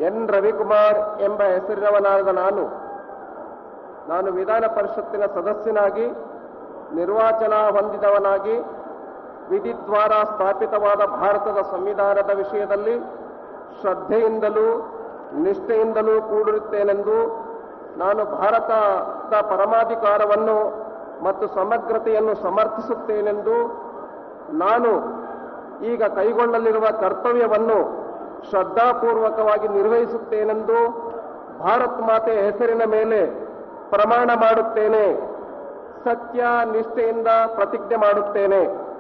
N Ravikumar ಎಂಬ ಹೆಸರಿನವನಾದ ನಾನು ವಿಧಾನ ಪರಿಷತ್ತಿನ ಸದಸ್ಯನಾಗಿ ನಿರ್ವಾಚನ ಹೊಂದಿದವನಾಗಿ ವಿಧಿದ್ವಾರ ಸ್ಥಾಪಿತವಾದ ಭಾರತದ ಸಂವಿಧಾನದ ವಿಷಯದಲ್ಲಿ ಶ್ರದ್ಧೆಯಿಂದಲೂ ನಿಷ್ಠೆಯಿಂದಲೂ ಕೂಡಿರುತ್ತೇನೆಂದು ನಾನು ಭಾರತದ ಪರಮಾಧಿಕಾರವನ್ನು ಮತ್ತು ಸಮಗ್ರತೆಯನ್ನು ಸಮರ್ಥಿಸುತ್ತೇನೆಂದು ನಾನು ಈಗ ಕೈಗೊಳ್ಳಲಿರುವ ಕರ್ತವ್ಯವನ್ನು ಶ್ರದ್ಧಾಪೂರ್ವಕವಾಗಿ ನಿರ್ವಹಿಸುತ್ತೇನೆಂದು ಭಾರತ ಮಾತೆಯ ಹೆಸರಿನ ಮೇಲೆ ಪ್ರಮಾಣ ಮಾಡುತ್ತೇನೆ. ಸತ್ಯ ನಿಷ್ಠೆಯಿಂದ ಪ್ರತಿಜ್ಞೆ ಮಾಡುತ್ತೇನೆ.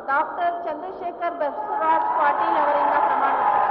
ಡಾಕ್ಟರ್ ಚಂದ್ರಶೇಖರ್ ಬಸವರಾಜ್ ಪಾಟೀಲ್ ಅವರಿಂದ ಪ್ರಮಾಣ.